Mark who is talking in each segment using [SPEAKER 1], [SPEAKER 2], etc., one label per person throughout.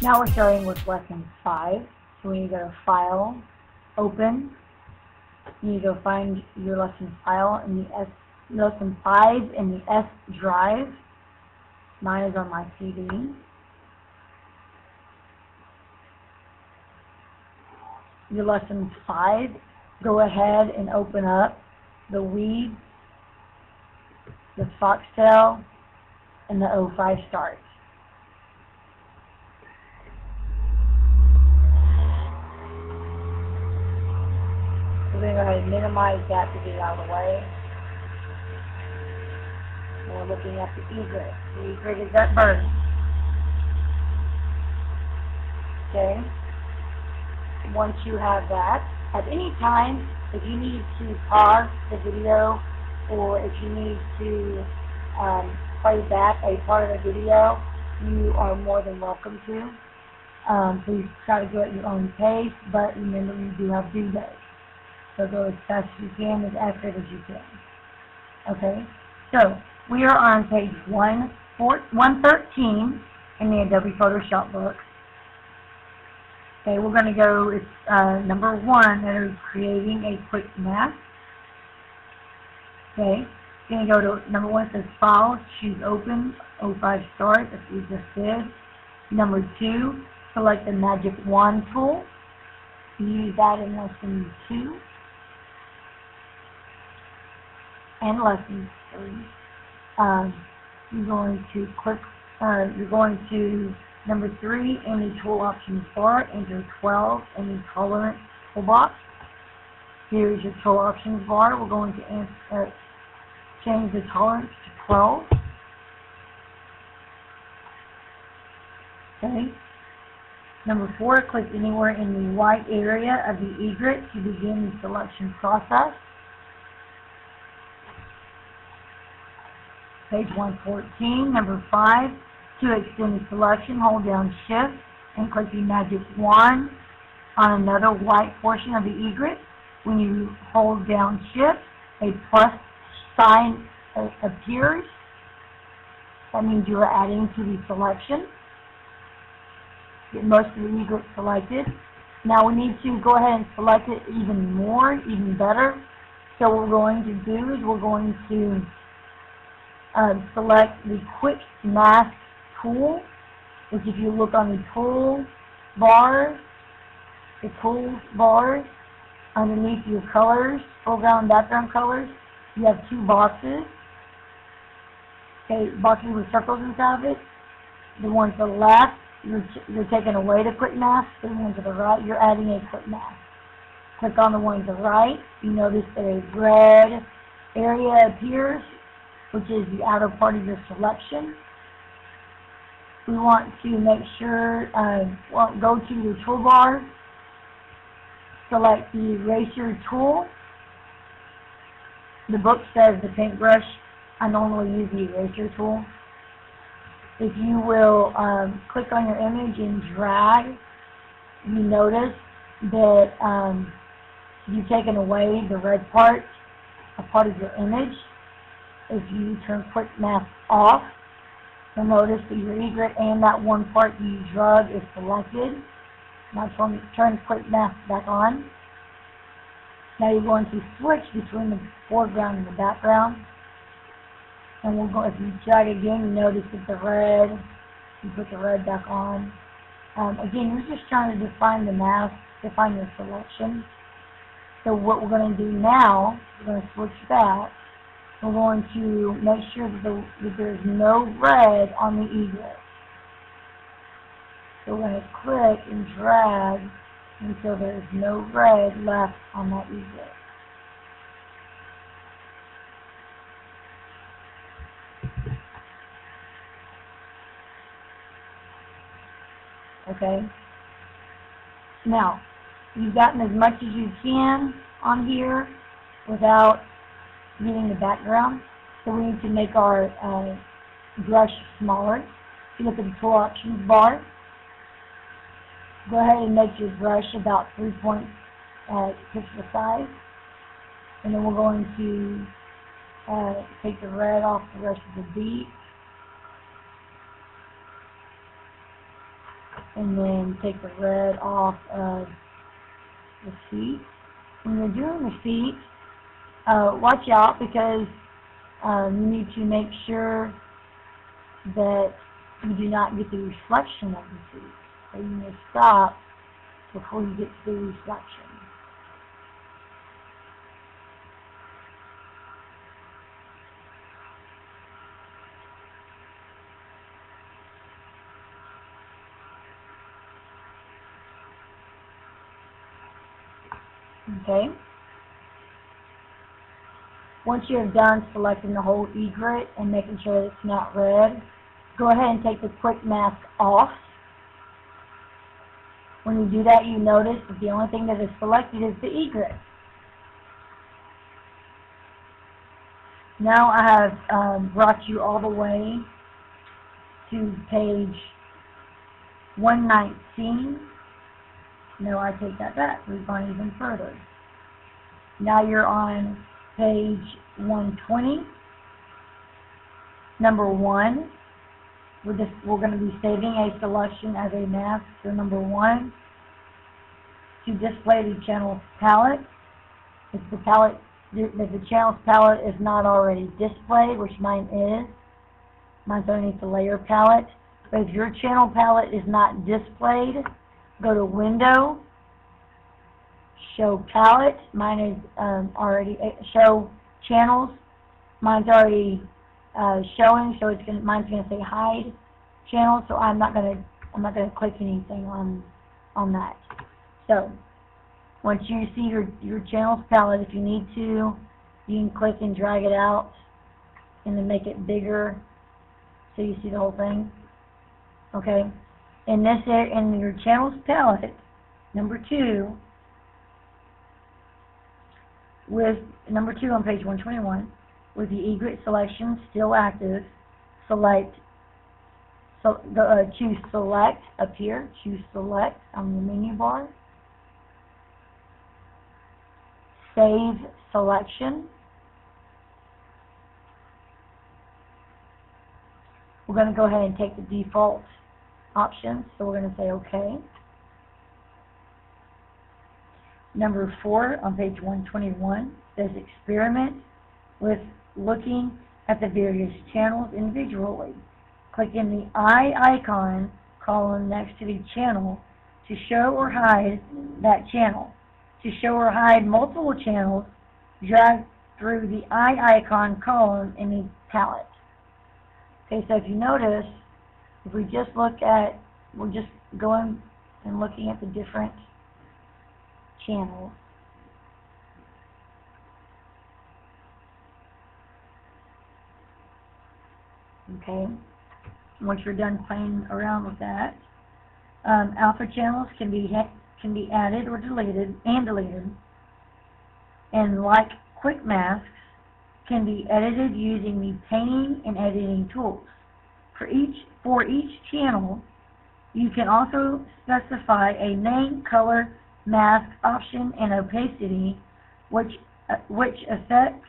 [SPEAKER 1] Now we're starting with lesson 5. So we need to go to File, Open. You need to go find your lesson file in the lesson 5 in the S drive. Mine is on my CD. Your lesson 5, go ahead and open up the weed, the foxtail, and the O5 start. We're going to go ahead and minimize that to get it out of the way. And we're looking at the egret. The egret is that bird. Okay? Once you have that, at any time, if you need to pause the video or if you need to play back a part of the video, you are more than welcome to. Please try to go at your own pace, but remember you do have due dates. So go as fast as you can, as accurate as you can. Okay? So, we are on page 113 in the Adobe Photoshop book. Okay, we're going to go, it's number 1, that is creating a quick mask. Okay, you're going to go to number 1, it says File, choose Open, O5 Start, that's what we just did. Number 2, select the Magic Wand tool. Use that in lesson 2 and lesson 3. You're going to click, you're going to number 3, in the tool options bar, enter 12 in the tolerance toolbox. Here's your tool options bar. We're going to change the tolerance to 12. Okay. Number 4, click anywhere in the white area of the egret to begin the selection process. Page 114, number 5. To extend the selection, hold down Shift and click the magic wand on another white portion of the egret. When you hold down Shift, a plus sign appears. That means you are adding to the selection. Get most of the egret selected. Now we need to go ahead and select it even more, even better. So what we're going to do is we're going to select the Quick Mask tool, which if you look on the tool bar, underneath your colors, foreground and background colors, you have 2 boxes. Okay, boxes with circles inside of it. The one to the left, you're taking away the quick mask. The one to the right, you're adding a quick mask. Click on the one to the right. You notice that a red area appears, which is the outer part of your selection. We want to make sure, go to your toolbar, select the eraser tool. The book says the paintbrush. I normally use the eraser tool. If you will click on your image and drag, you notice that you've taken away the red part, a part of your image. If you turn Quick Mask off, you'll notice that your egret and that one part you drug is selected. Now turn Quick Mask back on. Now you're going to switch between the foreground and the background. And we'll go, if you drag again, you notice that the red, you put the red back on. Again, you're just trying to define the mask, define your selection. So what we're going to do now, we're going to switch back. We're going to make sure that there's no red on the egret. So we're going to click and drag until there's no red left on that egret. Okay? Now, you've gotten as much as you can on here without getting the background, so we need to make our brush smaller. If you look at the tool options bar, go ahead and make your brush about 3 pixel size, and then we're going to take the red off the rest of the bead. and then take the red off of the feet. When you're doing the feet, watch out, because you need to make sure that you do not get the reflection of the feet. So you may stop before you get to the reflection. Okay. Once you have done selecting the whole egret and making sure that it's not red, go ahead and take the quick mask off. When you do that, you notice that the only thing that is selected is the egret. Now I have brought you all the way to page 119. No, I take that back. We've gone even further. Now you're on page 120. Number 1. We're going to be saving a selection as a mask for number 1. To display the channel's palette, if the channel's palette is not already displayed, which mine is, mine's underneath the layer palette. But if your channel palette is not displayed, go to Window, Show Palette. Mine is already Show Channels. Mine's already showing, so mine's going to say Hide Channel. So I'm not going to click anything on that. So once you see your channel's palette, if you need to, you can click and drag it out, and then make it bigger so you see the whole thing. Okay. In this area, in your channel's palette, number 2, with number 2 on page 121, with the egret selection still active, select. So choose Select up here. Choose Select on the menu bar. Save selection. We're going to go ahead and take the default options, so we're going to say OK. Number 4 on page 121 says experiment with looking at the various channels individually. Click in the eye icon column next to the channel to show or hide that channel. To show or hide multiple channels, drag through the eye icon column in the palette. Okay, so if you notice, if we just look at, we're just going and looking at the different channels. Okay, once you're done playing around with that, alpha channels can be added or deleted, and like quick masks, can be edited using the painting and editing tools. For each channel, you can also specify a name, color, mask option, and opacity, which affects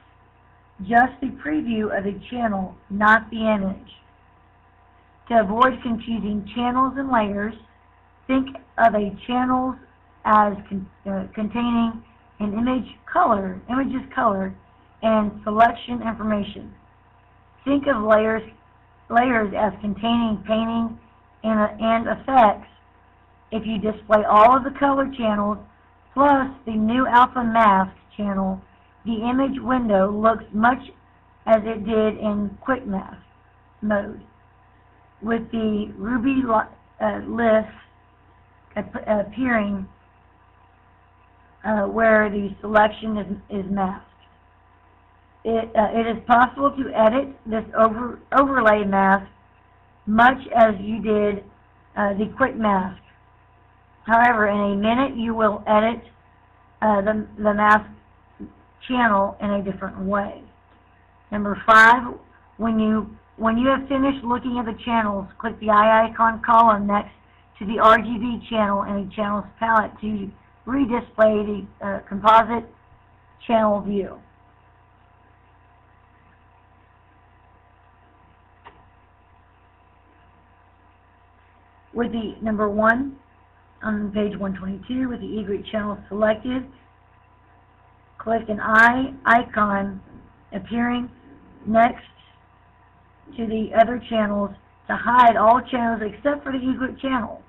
[SPEAKER 1] just the preview of the channel, not the image. To avoid confusing channels and layers, think of a channel as containing an image's color, and selection information. Think of layers as containing painting and effects. If you display all of the color channels plus the new alpha mask channel, the image window looks much as it did in quick mask mode, with the ruby list appearing where the selection is masked. It is possible to edit this overlay mask much as you did the quick mask. However, in a minute you will edit the mask channel in a different way. Number 5, when you have finished looking at the channels, click the eye icon column next to the RGB channel in the channels palette to redisplay the composite channel view. with the number 1 on page 122 with the egret channel selected, click an eye icon appearing next to the other channels to hide all channels except for the egret channel.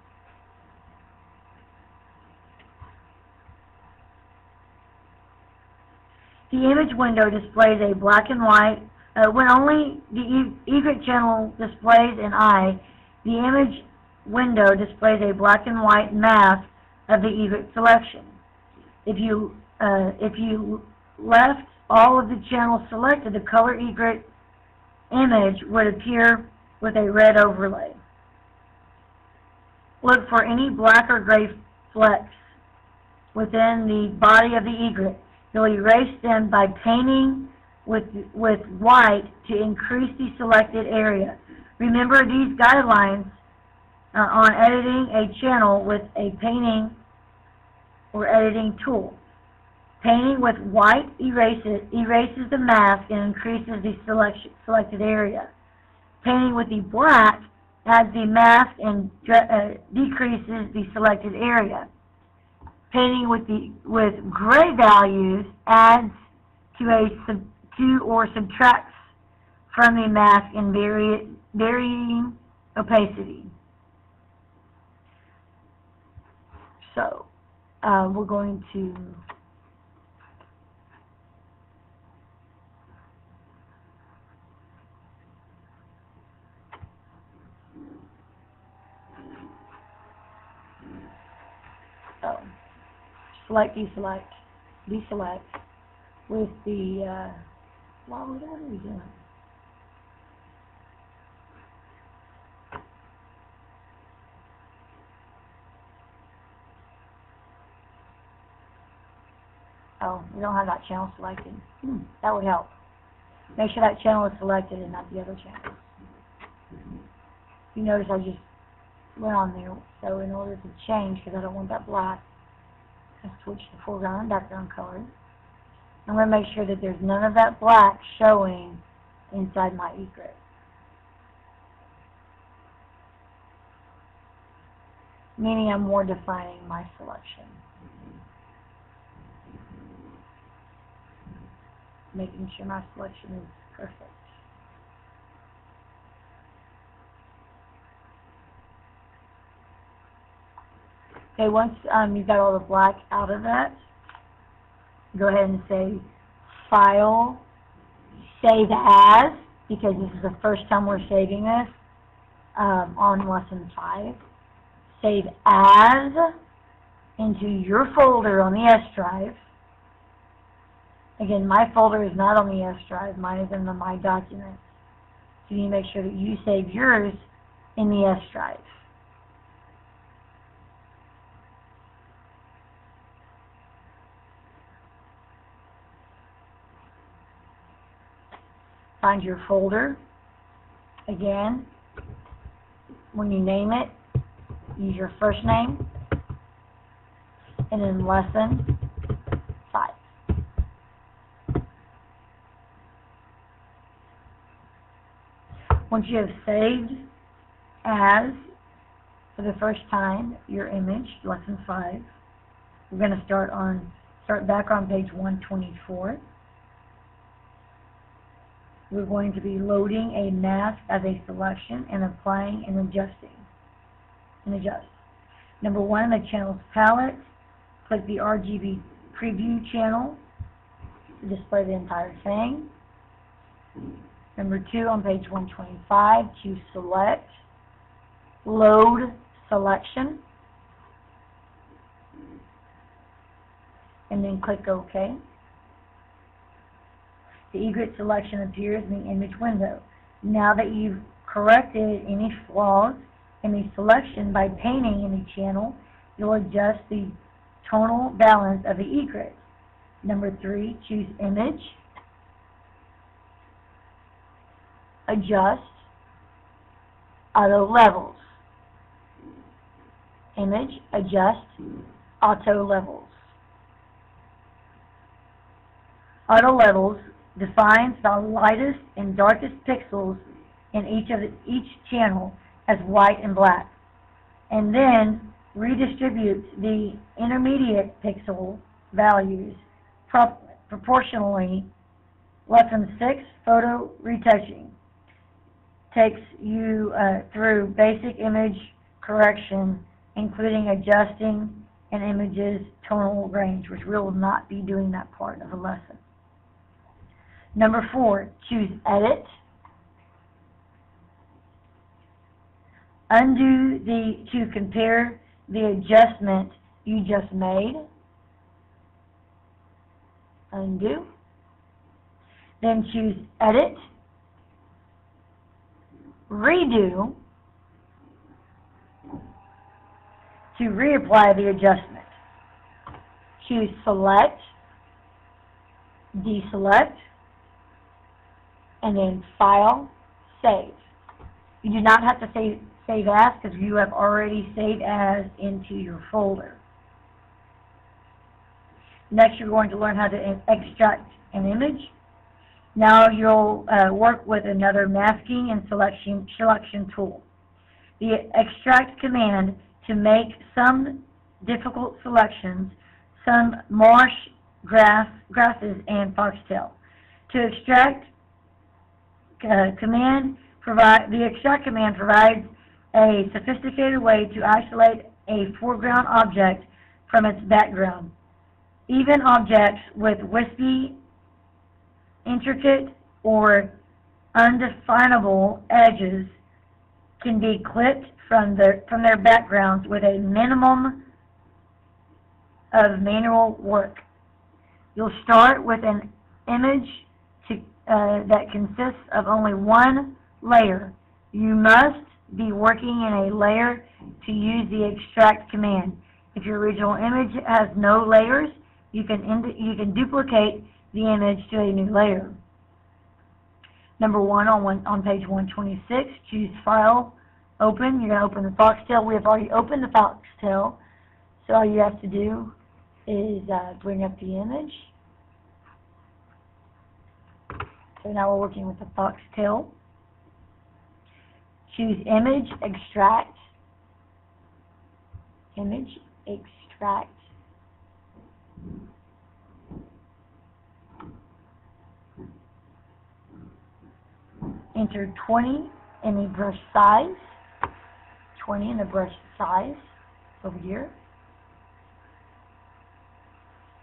[SPEAKER 1] The image window displays a black and white. When only the egret channel displays an eye, the image window displays a black and white mask of the egret selection. If you left all of the channels selected, the color egret image would appear with a red overlay. Look for any black or gray flecks within the body of the egret. You'll erase them by painting with white to increase the selected area. Remember these guidelines on editing a channel with a painting or editing tool. Painting with white erases the mask and increases the selected area. Painting with the black adds the mask and decreases the selected area. Painting with gray values adds to or subtracts from the mask in varying opacity. So we're going to select, deselect with the, what are we doing? Oh, we don't have that channel selected. That would help. Make sure that channel is selected and not the other channel. You notice I just went on there, so in order to change, because I don't want that black, I switch the foreground and background color. I'm going to make sure that there's none of that black showing inside my egret. Meaning I'm more defining my selection. Making sure my selection is perfect. Okay, once you've got all the black out of that, go ahead and say File, Save As, because this is the first time we're saving this on Lesson 5. Save As into your folder on the S drive. Again, my folder is not on the S drive. Mine is in the My Documents. So you need to make sure that you save yours in the S drive. Find your folder. Again, when you name it, use your first name, and then Lesson 5. Once you have saved as, for the first time, your image, Lesson 5, we're going to start back on page 124. We're going to be loading a mask as a selection and applying and adjusting. Adjust. Number 1 in the channel's palette, click the RGB preview channel to display the entire thing. Number 2 on page 125, choose Select, Load Selection, and then click OK. The egret selection appears in the image window. Now that you've corrected any flaws in the selection by painting any channel, you'll adjust the tonal balance of the egret. Number 3, choose Image, Adjust, Auto Levels. Image, Adjust, Auto Levels. Auto Levels defines the lightest and darkest pixels in each channel as white and black. and then redistributes the intermediate pixel values proportionally. Lesson 6, Photo Retouching, takes you through basic image correction, including adjusting an image's tonal range, which we will not be doing that part of the lesson. Number 4, choose Edit. Undo to compare the adjustment you just made. Undo. Then choose Edit. Redo to reapply the adjustment. Choose Select, Deselect, and then File, Save. You do not have to save as because you have already saved as into your folder. Next, you're going to learn how to extract an image. Now you'll work with another masking and selection tool. The extract command to make some difficult selections, some marsh grasses, and foxtail. To extract the extract command provides a sophisticated way to isolate a foreground object from its background. Even objects with wispy, intricate, or undefinable edges can be clipped from their backgrounds with a minimum of manual work. You'll start with an image that consists of only one layer. You must be working in a layer to use the extract command. If your original image has no layers, you can duplicate the image to a new layer. Number 1 on page 126, choose File, Open. You're going to open the foxtail. We have already opened the foxtail, so all you have to do is bring up the image. So now we're working with the foxtail. Choose Image, Extract. Image, Extract. Enter 20 in the brush size. 20 in the brush size over here.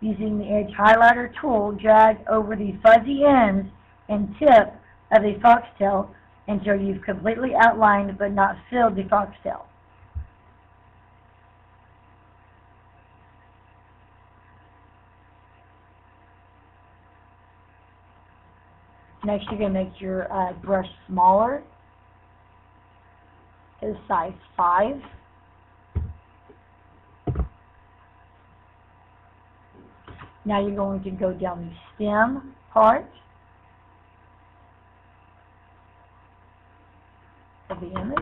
[SPEAKER 1] Using the Edge Highlighter tool, drag over the fuzzy ends and tip of the foxtail until you've completely outlined but not filled the foxtail. Next, you're going to make your brush smaller to size 5. Now you're going to go down the stem part of the image.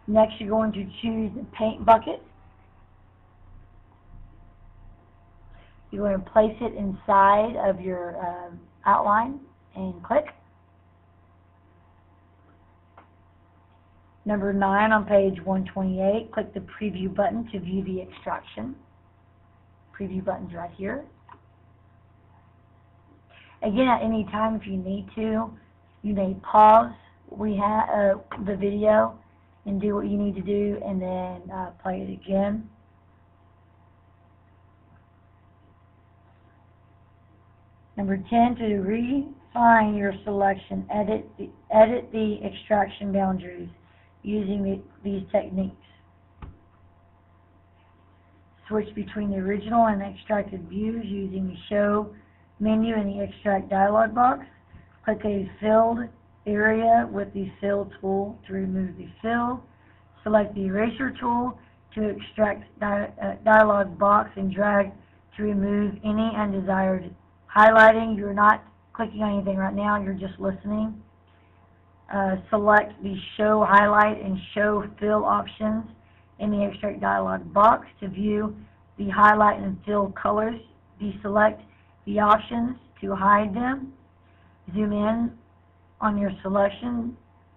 [SPEAKER 1] Next, you're going to choose the paint bucket. You're going to place it inside of your outline and click. Number 9 on page 128, click the Preview button to view the extraction. Preview button's right here. Again, at any time, if you need to, you may pause the video and do what you need to do, and then play it again. Number 10, to refine your selection, edit the extraction boundaries using these techniques. Switch between the original and extracted views using the Show menu in the Extract dialog box. Click a filled area with the Fill tool to remove the fill. Select the Eraser tool to extract dialog box and drag to remove any undesired highlighting. You're not clicking on anything right now, you're just listening. Select the Show Highlight and Show Fill options in the Extract dialog box to view the highlight and fill colors. Deselect the options to hide them. Zoom in on your selection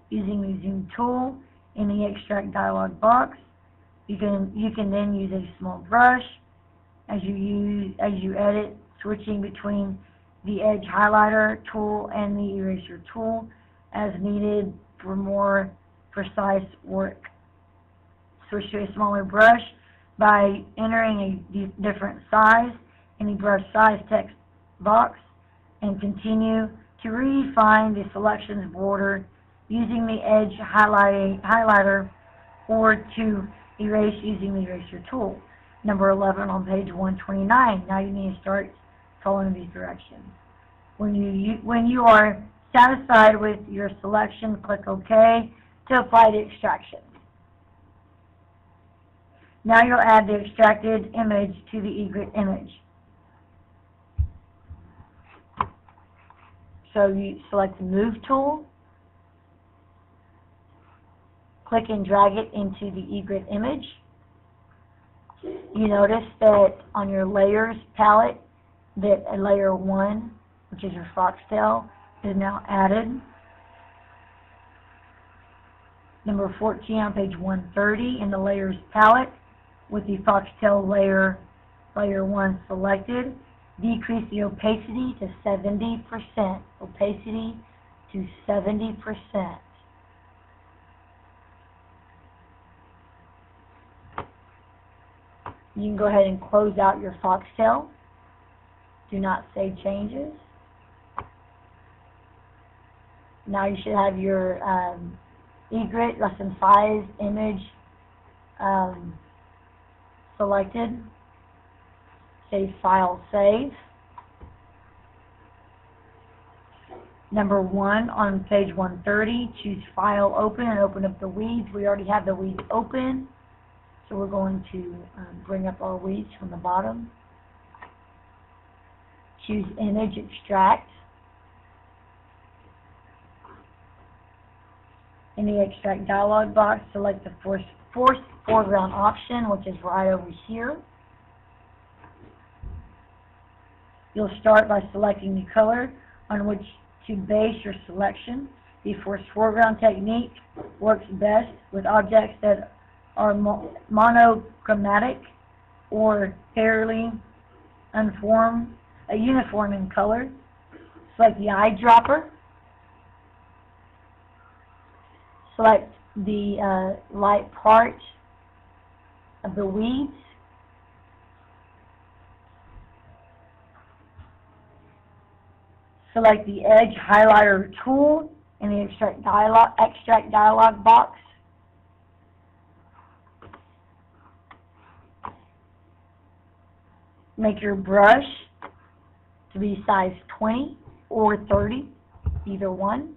[SPEAKER 1] using the Zoom tool in the Extract dialog box. You can then use a small brush as you edit, switching between the Edge Highlighter tool and the Eraser tool as needed for more precise work. Switch to a smaller brush by entering a different size in the brush size text box, and continue to refine the selections border using the Edge highlighter or to erase using the Eraser tool. Number 11 on page 129. Now you need to start following these directions. When you are satisfied with your selection, click OK to apply the extraction. Now you'll add the extracted image to the egret image. So you select the Move tool, click and drag it into the egret image. You notice that on your Layers palette that a layer 1, which is your foxtail, is now added. Number 14 on page 130 in the Layers palette, with the foxtail layer 1 selected, decrease the opacity to 70%. Opacity to 70%. You can go ahead and close out your foxtail. Do not save changes. Now you should have your egret lesson 5 image selected. Save file, save. Number 1 on page 130, choose File, Open, and open up the weeds. We already have the weeds open, so we're going to bring up our weeds from the bottom. Choose Image, Extract. In the Extract dialog box, select the Force Foreground option, which is right over here. You'll start by selecting the color on which to base your selection. The Force Foreground technique works best with objects that are monochromatic or fairly uniform in color. Select the eyedropper. Select the light part of the weeds. Select the Edge Highlighter tool in the Extract dialog box. Make your brush to be size 20 or 30, either one.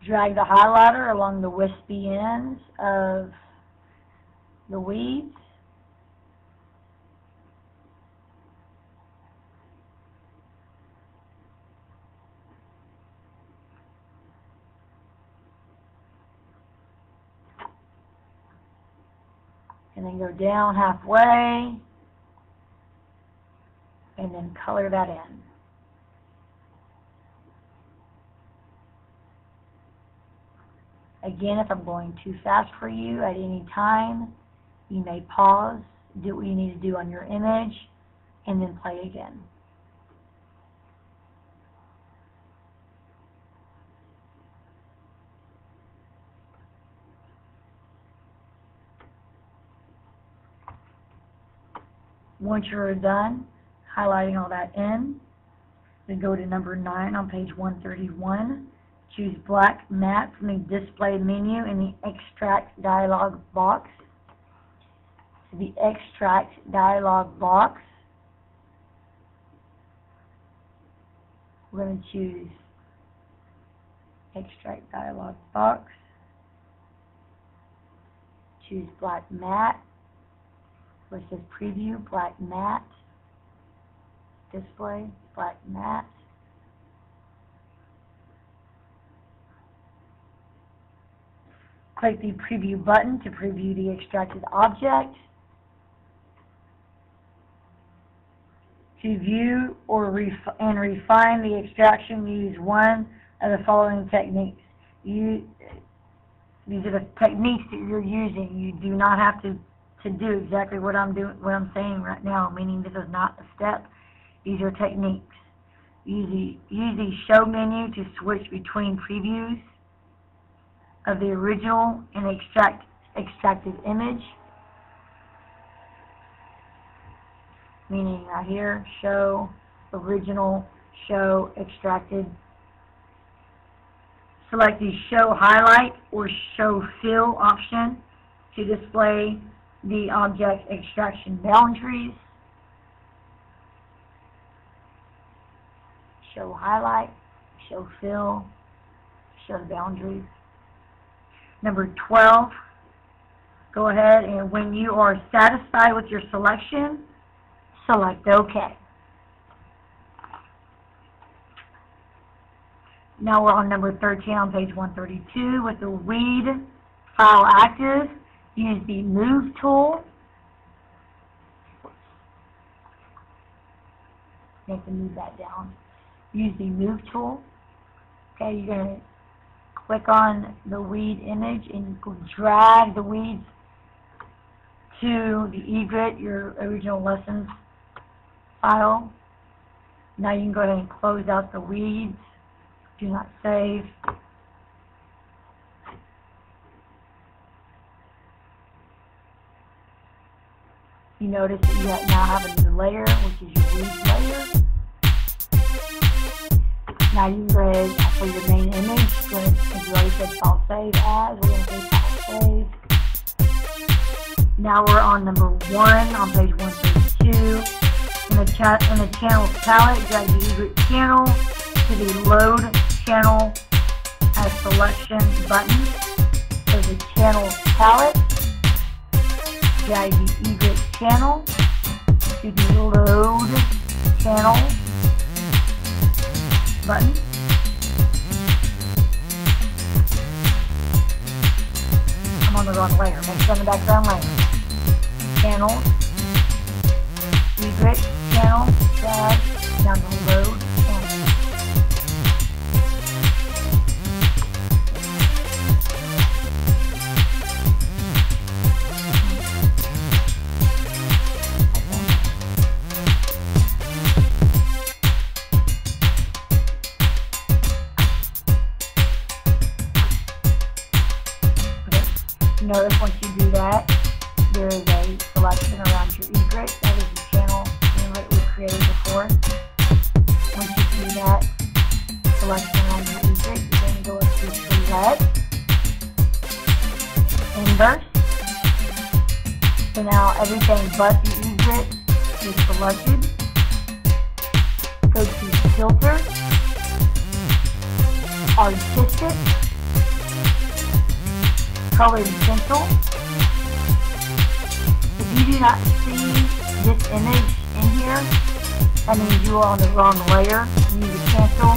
[SPEAKER 1] Drag the highlighter along the wispy ends of the weeds. And then go down halfway, and then color that in. Again, if I'm going too fast for you at any time, you may pause, do what you need to do on your image, and then play again. Once you're done highlighting all that in, then go to number 9 on page 131. Choose Black Matte from the Display menu in the Extract dialog box. To the Extract dialog box, we're going to choose Extract dialog box. choose black matte, where it says preview, black matte, display, black matte. Click the preview button to preview the extracted object. To view or refine the extraction, use one of the following techniques. These are the techniques that you're using. You do not have to do exactly what I'm saying right now, meaning this is not a step. These are techniques. Use the show menu to switch between previews of the original and extracted image. Meaning right here, show, original, show, extracted. Select the show highlight or show fill option to display the object extraction boundaries. Show highlight, show fill, show the boundaries. Number 12, go ahead and when you are satisfied with your selection, select OK. Now we're on number 13 on page 132 with the weed file active. Use the move tool. You have to move that down. Use the move tool. Okay, you're going to click on the weed image and drag the weeds to the egret, your original lessons file. Now you can go ahead and close out the weeds. Do not save. You notice that you now have a new layer, which is your weeds layer. Now you can go ahead for your main image. Go ahead, as you already said, file save as. We're going to say file save. Now we're on number 1 on page 132. In the channels palette, drag the egret channel to the load channel as selection button. So the channels palette, drag the egret channel to the load channel button. I'm on the wrong layer. Make sure on the background layer. Channel, egret channel, drag down to load channel. Notice once you do that, there is a selection around your egret. That is the channel that we created before. Once you see that selection around your egret, you then go up to select, inverse. So now everything but the egret is selected. Go to filter, artistic, colored pencil. If you do not see this image in here, that means you are on the wrong layer. You need to cancel,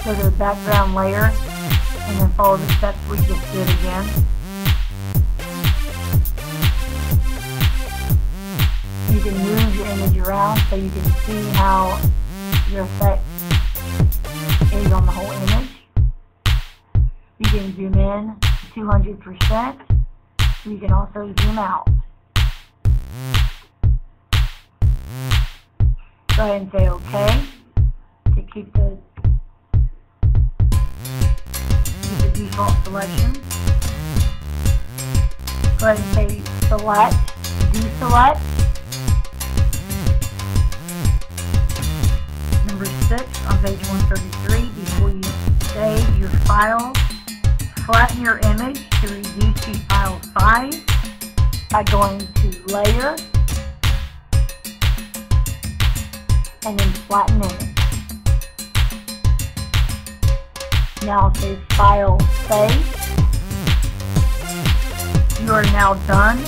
[SPEAKER 1] go to the background layer, and then follow the steps we just did again. You can move your image around so you can see how your effect is on the whole image. You can zoom in 200%. You can also zoom out. Go ahead and say OK to keep the default selection. Go ahead and say select, deselect. Number 6 on page 133, before you save your file, flatten your image to reduce the file size by going to Layer and then Flatten Image. Now say File Save. You are now done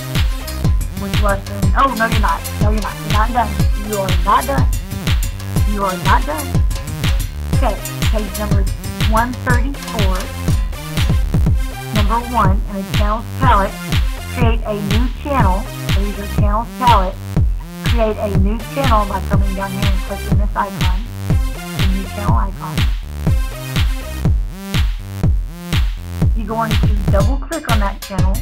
[SPEAKER 1] with lesson. Oh, no, you're not. No, you're not. You're not done. You are not done. You are not done. Okay, page number 134. Number 1, in the channels palette, create a new channel. So these are channels palette. Create a new channel by coming down here and clicking this icon. The new channel icon. You're going to double click on that channel.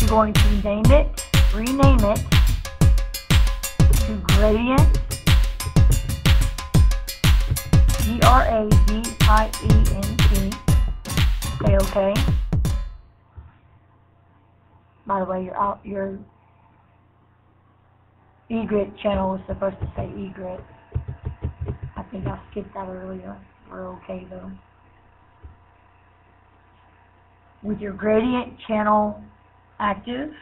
[SPEAKER 1] You're going to name it, rename it to Gradient, Gradient. Say OK. By the way, your eGrid channel was supposed to say eGrid. I think I skipped that earlier. We're OK though. With your gradient channel active,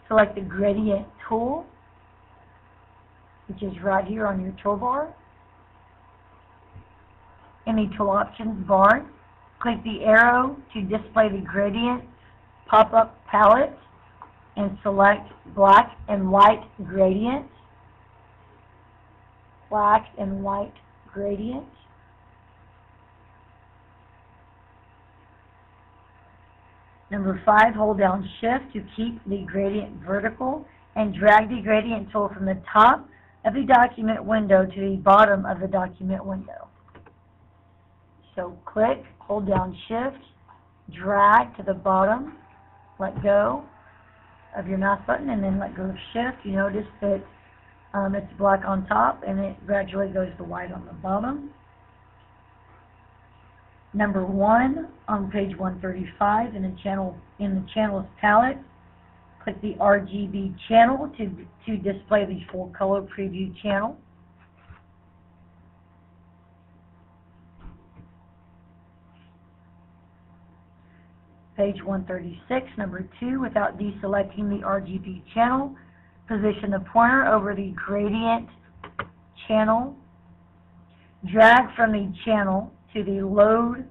[SPEAKER 1] select the gradient tool, which is right here on your toolbar. In the tool options bar, click the arrow to display the gradient pop-up palette and select black and white gradient. Black and white gradient. Number 5, hold down Shift to keep the gradient vertical and drag the gradient tool from the top of the document window to the bottom of the document window. So click, hold down Shift, drag to the bottom, let go of your mouse button, and then let go of Shift. You notice that it's black on top and it gradually goes to white on the bottom. Number 1 on page 135 in the channels palette, click the RGB channel to display the full color preview channel. Page 136, number 2, without deselecting the RGB channel, position the pointer over the gradient channel. Drag from the channel to the Load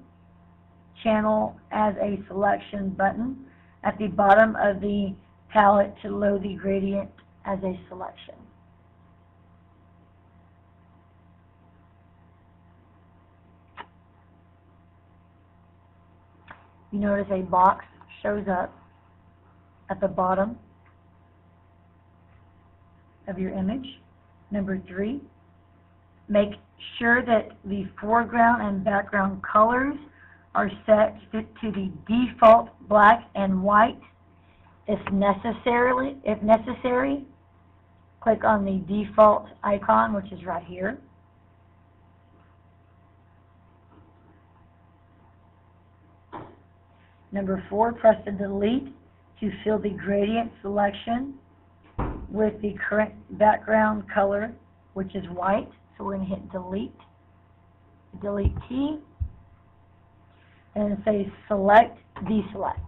[SPEAKER 1] Channel as a Selection button at the bottom of the palette to load the gradient as a selection. You notice a box shows up at the bottom of your image. Number 3, make sure that the foreground and background colors are set to the default black and white. If necessary, click on the default icon, which is right here. Number 4, press the delete to fill the gradient selection with the current background color, which is white. So we're going to hit delete, the delete key, and say select, deselect.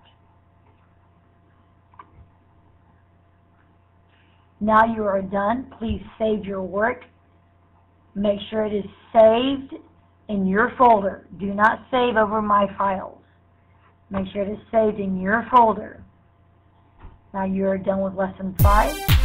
[SPEAKER 1] Now you are done. Please save your work. Make sure it is saved in your folder. Do not save over My Files. Make sure it is saved in your folder. Now you are done with lesson 5.